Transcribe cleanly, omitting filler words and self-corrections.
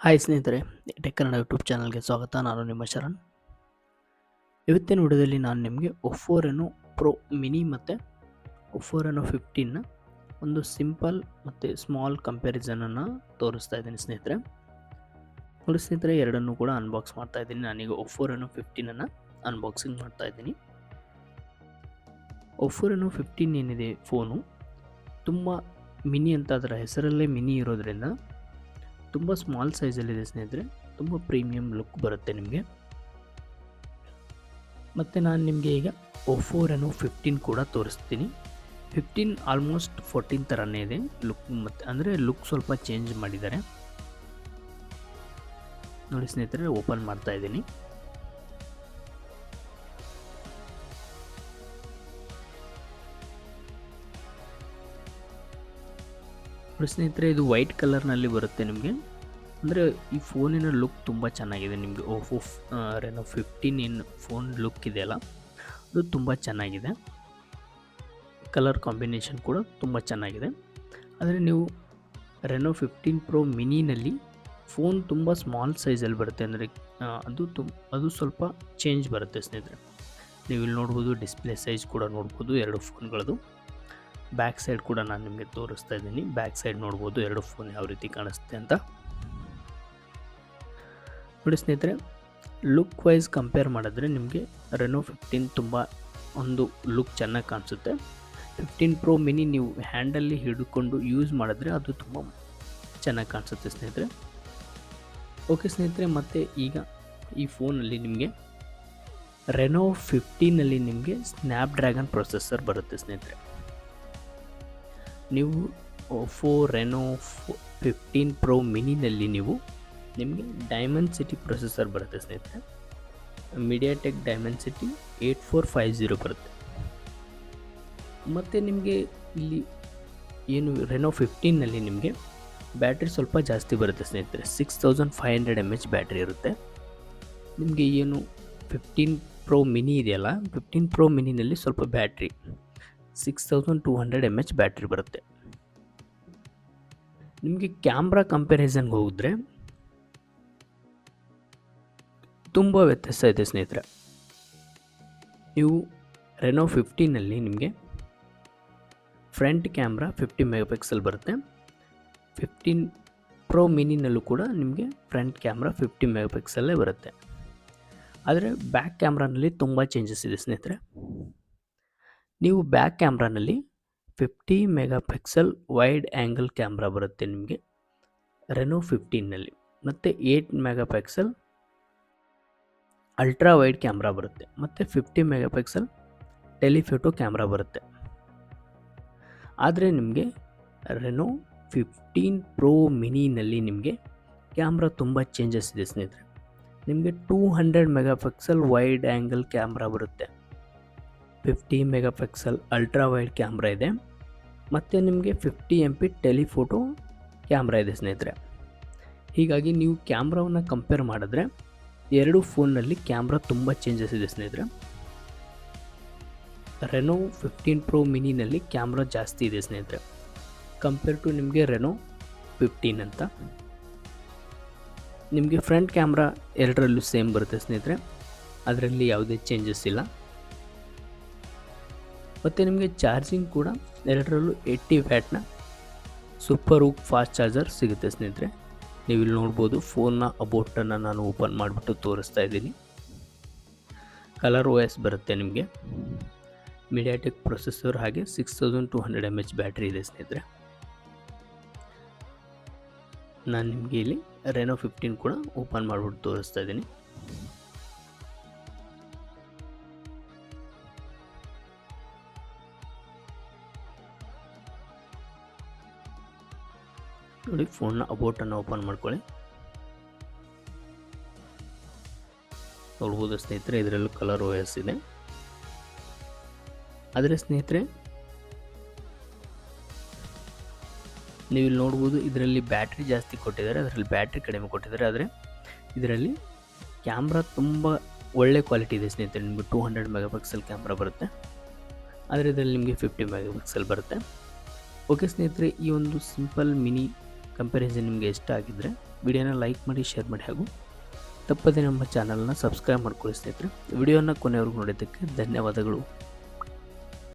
Hi ಸ್ನೇಹಿತರೆ, tech Kannada YouTube ಚಾನಲ್ಗೆ ಸ್ವಾಗತ. ನಾನು ನಿಮ್ಮ ಶರಣ್. ಇವತ್ತಿನ ವಿಡಿಯೋದಲ್ಲಿ ನಾನು ನಿಮಗೆ ಒಪ್ಪೋ ರೆನೋ ಪ್ರೋ ಮಿನಿ ಮತ್ತು ಒಪ್ಪೋ ರೆನೋ 15ನ ಒಂದು ಸಿಂಪಲ್ ಮತ್ತು ಸ್ಮಾಲ್ ಕಂಪ್ಯಾರಿಸನನ್ನು ತೋರಿಸ್ತಾ ಇದ್ದೀನಿ ಸ್ನೇಹಿತರೆ. ನೋಡಿ ಸ್ನೇಹಿತರೆ, ಎರಡನ್ನೂ ಕೂಡ ಅನ್ಬಾಕ್ಸ್ ಮಾಡ್ತಾ ಇದ್ದೀನಿ. ನಾನೀಗ ಒಪ್ಪೋ ರೆನೋ 15ಅನ್ನು ಅನ್ಬಾಕ್ಸಿಂಗ್ ಮಾಡ್ತಾ ಇದ್ದೀನಿ. ಒಪ್ಪೋ ರೆನೋ 15 ಏನಿದೆ ಫೋನು ತುಂಬ ಮಿನಿ ಅಂತ ಅದರ ಹೆಸರಲ್ಲೇ ಮಿನಿ ಇರೋದ್ರಿಂದ ತುಂಬ ಸ್ಮಾಲ್ ಸೈಜಲ್ಲಿದೆ ಸ್ನೇಹಿತರೆ. ತುಂಬ ಪ್ರೀಮಿಯಂ ಲುಕ್ ಬರುತ್ತೆ ನಿಮಗೆ. ಮತ್ತು ನಾನು ನಿಮಗೆ ಈಗ ಒಪ್ಪೋ ರೆನೋ 15 ಕೂಡ ತೋರಿಸ್ತೀನಿ. 15 ಆಲ್ಮೋಸ್ಟ್ 14 ಥರನೇ ಇದೆ ಲುಕ್, ಮತ್ತು ಅಂದರೆ ಲುಕ್ ಸ್ವಲ್ಪ ಚೇಂಜ್ ಮಾಡಿದ್ದಾರೆ. ನೋಡಿ ಸ್ನೇಹಿತರೆ, ಓಪನ್ ಮಾಡ್ತಾ ಇದ್ದೀನಿ. ನೋಡಿ ಸ್ನೇಹಿತರೆ, ಇದು ವೈಟ್ ಕಲರ್ನಲ್ಲಿ ಬರುತ್ತೆ ನಿಮಗೆ. ಅಂದರೆ ಈ ಫೋನಿನ ಲುಕ್ ತುಂಬ ಚೆನ್ನಾಗಿದೆ. ನಿಮಗೆ ಒಪ್ಪೋ ರೆನೋ 15 ಏನು ಫೋನ್ ಲುಕ್ ಇದೆಯಲ್ಲ, ಅದು ತುಂಬ ಚೆನ್ನಾಗಿದೆ. ಕಲರ್ ಕಾಂಬಿನೇಷನ್ ಕೂಡ ತುಂಬ ಚೆನ್ನಾಗಿದೆ. ಆದರೆ ನೀವು ರೆನೋ 15 ಪ್ರೋ ಮಿನಿನಲ್ಲಿ ಫೋನ್ ತುಂಬ ಸ್ಮಾಲ್ ಸೈಜಲ್ಲಿ ಬರುತ್ತೆ. ಅಂದರೆ ಅದು ಸ್ವಲ್ಪ ಚೇಂಜ್ ಬರುತ್ತೆ ಸ್ನೇಹಿತರೆ. ನೀವು ಇಲ್ಲಿ ನೋಡ್ಬೋದು, ಡಿಸ್ಪ್ಲೇ ಸೈಜ್ ಕೂಡ ನೋಡ್ಬೋದು ಎರಡು ಫೋನ್ಗಳದ್ದು. ಬ್ಯಾಕ್ ಸೈಡ್ ಕೂಡ ನಾನು ನಿಮಗೆ ತೋರಿಸ್ತಾ ಇದ್ದೀನಿ. ಬ್ಯಾಕ್ ಸೈಡ್ ನೋಡ್ಬೋದು ಎರಡು ಫೋನ್ ಯಾವ ರೀತಿ ಕಾಣಿಸುತ್ತೆ ಅಂತ. ನೋಡಿ ಸ್ನೇಹಿತರೆ, ಲುಕ್ ವೈಸ್ ಕಂಪೇರ್ ಮಾಡಿದ್ರೆ ನಿಮಗೆ ರೆನೋ 15 ತುಂಬ ಒಂದು ಲುಕ್ ಚೆನ್ನಾಗಿ ಕಾಣಿಸುತ್ತೆ. 15 ಪ್ರೋ ಮಿನಿ ನೀವು ಹ್ಯಾಂಡಲ್ಲಿ ಹಿಡ್ಕೊಂಡು ಯೂಸ್ ಮಾಡಿದ್ರೆ ಅದು ತುಂಬ ಚೆನ್ನಾಗಿ ಕಾಣಿಸುತ್ತೆ ಸ್ನೇಹಿತರೆ. ಓಕೆ ಸ್ನೇಹಿತರೆ, ಮತ್ತು ಈಗ ಈ ಫೋನಲ್ಲಿ ನಿಮಗೆ ರೆನೋ 15ನಲ್ಲಿ ನಿಮಗೆ ಸ್ನ್ಯಾಪ್ಡ್ರ್ಯಾಗನ್ ಪ್ರೊಸೆಸರ್ ಬರುತ್ತೆ ಸ್ನೇಹಿತರೆ. ನೀವು ಒಪ್ಪೋ ರೆನೋ 15 ಪ್ರೋ ಮಿನಿನಲ್ಲಿ ನಿಮಗೆ ಡೈಮೆನ್ಸಿಟಿ ಪ್ರೊಸೆಸರ್ ಬರುತ್ತೆ ಸ್ನೇಹಿತರೆ. ಮೀಡಿಯಾಟೆಕ್ ಡೈಮೆನ್ಸಿಟಿ 8450 ಬರುತ್ತೆ. ಮತ್ತು ನಿಮಗೆ ಇಲ್ಲಿ ಏನು ರೆನೋ 15ನಲ್ಲಿ ನಿಮಗೆ ಬ್ಯಾಟ್ರಿ ಸ್ವಲ್ಪ ಜಾಸ್ತಿ ಬರುತ್ತೆ ಸ್ನೇಹಿತರೆ. 6500 mAh ಬ್ಯಾಟ್ರಿ ಇರುತ್ತೆ. ನಿಮಗೆ ಏನು 15 ಪ್ರೋ ಮಿನಿ ಇದೆಯಲ್ಲ, 15 ಪ್ರೋ ಮಿನಿನಲ್ಲಿ ಸ್ವಲ್ಪ ಬ್ಯಾಟ್ರಿ 6200 mAh ಬ್ಯಾಟ್ರಿ ಬರುತ್ತೆ. ನಿಮಗೆ ಕ್ಯಾಮ್ರಾ ಕಂಪ್ಯಾರಿಸನ್ಗೆ ಹೋಗಿದ್ರೆ ತುಂಬ ವ್ಯತ್ಯಾಸ ಇದೆ ಸ್ನೇಹಿತರೆ. ನೀವು ರೆನೋ 15ನಲ್ಲಿ ನಿಮಗೆ ಫ್ರಂಟ್ ಕ್ಯಾಮ್ರಾ 50 ಮೆಗಾಪಿಕ್ಸೆಲ್ ಬರುತ್ತೆ. 15 ಪ್ರೋ ಮಿನಿನಲ್ಲೂ ಕೂಡ ನಿಮಗೆ ಫ್ರಂಟ್ ಕ್ಯಾಮ್ರಾ 50 ಮೆಗಾಪಿಕ್ಸೆಲ್ಲೇ ಬರುತ್ತೆ. ಆದರೆ ಬ್ಯಾಕ್ ಕ್ಯಾಮ್ರಾನಲ್ಲಿ ತುಂಬ ಚೇಂಜಸ್ ಇದೆ ಸ್ನೇಹಿತರೆ. ನೀವು ಬ್ಯಾಕ್ ಕ್ಯಾಮ್ರಾನಲ್ಲಿ 50 ಮೆಗಾಪಿಕ್ಸೆಲ್ ವೈಡ್ ಆ್ಯಂಗಲ್ ಕ್ಯಾಮ್ರಾ ಬರುತ್ತೆ ನಿಮಗೆ ರೆನೋ 15ನಲ್ಲಿ. ಮತ್ತು 8 ಮೆಗಾಪಿಕ್ಸೆಲ್ ಅಲ್ಟ್ರಾ ವೈಡ್ ಕ್ಯಾಮ್ರಾ ಬರುತ್ತೆ. ಮತ್ತು 50 ಮೆಗಾಪಿಕ್ಸೆಲ್ ಟೆಲಿಫೋಟೋ ಕ್ಯಾಮ್ರಾ ಬರುತ್ತೆ. ಆದರೆ ನಿಮಗೆ ರೆನೋ 15 ಪ್ರೋ ಮಿನಿನಲ್ಲಿ ನಿಮಗೆ ಕ್ಯಾಮ್ರಾ ತುಂಬ ಚೇಂಜಸ್ ಇದೆ ಸ್ನೇಹಿತರೆ. ನಿಮಗೆ 200 ಮೆಗಾಪಿಕ್ಸೆಲ್ ವೈಡ್ ಆ್ಯಂಗಲ್ ಕ್ಯಾಮ್ರಾ ಬರುತ್ತೆ. 50 ಮೆಗಾಪಿಕ್ಸೆಲ್ ಅಲ್ಟ್ರಾ ವೈಡ್ ಕ್ಯಾಮ್ರಾ ಇದೆ. ಮತ್ತು ನಿಮಗೆ 50 MP ಟೆಲಿಫೋಟೋ ಕ್ಯಾಮ್ರಾ ಇದೆ ಸ್ನೇಹಿತರೆ. ಹೀಗಾಗಿ ನೀವು ಕ್ಯಾಮ್ರಾವನ್ನು ಕಂಪೇರ್ ಮಾಡಿದ್ರೆ ಎರಡು ಫೋನ್ನಲ್ಲಿ ಕ್ಯಾಮ್ರಾ ತುಂಬ ಚೇಂಜಸ್ ಇದೆ ಸ್ನೇಹಿತರೆ. ರೆನೋ 15 ಪ್ರೋ ಮಿನಿನಲ್ಲಿ ಕ್ಯಾಮ್ರಾ ಜಾಸ್ತಿ ಇದೆ ಸ್ನೇಹಿತರೆ ಕಂಪೇರ್ ಟು ನಿಮಗೆ ರೆನೋ 15 ಅಂತ. ನಿಮಗೆ ಫ್ರಂಟ್ ಕ್ಯಾಮ್ರಾ ಎರಡರಲ್ಲೂ ಸೇಮ್ ಬರುತ್ತೆ ಸ್ನೇಹಿತರೆ. ಅದರಲ್ಲಿ ಯಾವುದೇ ಚೇಂಜಸ್ ಇಲ್ಲ. ಮತ್ತು ನಿಮಗೆ ಚಾರ್ಜಿಂಗ್ ಕೂಡ ಎರಡರಲ್ಲೂ 80 ವ್ಯಾಟ್ನ ಸೂಪರ್ ಹೂಕ್ ಫಾಸ್ಟ್ ಚಾರ್ಜರ್ ಸಿಗುತ್ತೆ ಸ್ನೇಹಿತರೆ. ನೀವು ಇಲ್ಲಿ ನೋಡ್ಬೋದು, ಫೋನ್ನ ಅಬೌಟನ್ನು ನಾನು ಓಪನ್ ಮಾಡಿಬಿಟ್ಟು ತೋರಿಸ್ತಾ ಇದ್ದೀನಿ. ಕಲರ್ OS ಬರುತ್ತೆ ನಿಮಗೆ. ಮೀಡಿಯಾಟೆಕ್ ಪ್ರೊಸೆಸರ್, ಹಾಗೆ 6200 mAh ಬ್ಯಾಟ್ರಿ ಇದೆ ಸ್ನೇಹಿತರೆ. ನಾನು ನಿಮಗೆ ಇಲ್ಲಿ ರೆನೋ 15 ಕೂಡ ಓಪನ್ ಮಾಡಿಬಿಟ್ಟು ತೋರಿಸ್ತಾ ಇದ್ದೀನಿ. ನೋಡಿ, ಫೋನ್ನ ಅಬೌಟನ್ನು ಓಪನ್ ಮಾಡ್ಕೊಳ್ಳಿ. ನೋಡ್ಬೋದು ಸ್ನೇಹಿತರೆ, ಇದರಲ್ಲೂ ಕಲರ್ OS ಇದೆ. ಆದರೆ ಸ್ನೇಹಿತರೆ, ನೀವು ಇಲ್ಲಿ ನೋಡ್ಬೋದು, ಇದರಲ್ಲಿ ಬ್ಯಾಟ್ರಿ ಜಾಸ್ತಿ ಕೊಟ್ಟಿದ್ದಾರೆ, ಅದರಲ್ಲಿ ಬ್ಯಾಟ್ರಿ ಕಡಿಮೆ ಕೊಟ್ಟಿದ್ದಾರೆ. ಆದರೆ ಇದರಲ್ಲಿ ಕ್ಯಾಮ್ರಾ ತುಂಬ ಒಳ್ಳೆ ಕ್ವಾಲಿಟಿ ಇದೆ ಸ್ನೇಹಿತರೆ. ನಿಮಗೆ 200 ಮೆಗಾಪಿಕ್ಸೆಲ್ ಕ್ಯಾಮ್ರಾ ಬರುತ್ತೆ. ಆದರೆ ಇದರಲ್ಲಿ ನಿಮಗೆ 50 ಮೆಗಾಪಿಕ್ಸೆಲ್ ಬರುತ್ತೆ. ಓಕೆ ಸ್ನೇಹಿತರೆ, ಈ ಒಂದು ಸಿಂಪಲ್ ಮಿನಿ ಕಂಪ್ಯಾರಿಸನ್ ನಿಮಗೆ ಇಷ್ಟ ಆಗಿದ್ದರೆ ವಿಡಿಯೋನ ಲೈಕ್ ಮಾಡಿ, ಶೇರ್ ಮಾಡಿ ಹಾಗೂ ತಪ್ಪದೇ ನಮ್ಮ ಚಾನಲ್ನ ಸಬ್ಸ್ಕ್ರೈಬ್ ಮಾಡ್ಕೊಳ್ಳಿ ಸ್ನೇಹಿತರೆ. ವಿಡಿಯೋನ ಕೊನೆವರೆಗೂ ನೋಡಿದ್ದಕ್ಕೆ ಧನ್ಯವಾದಗಳು.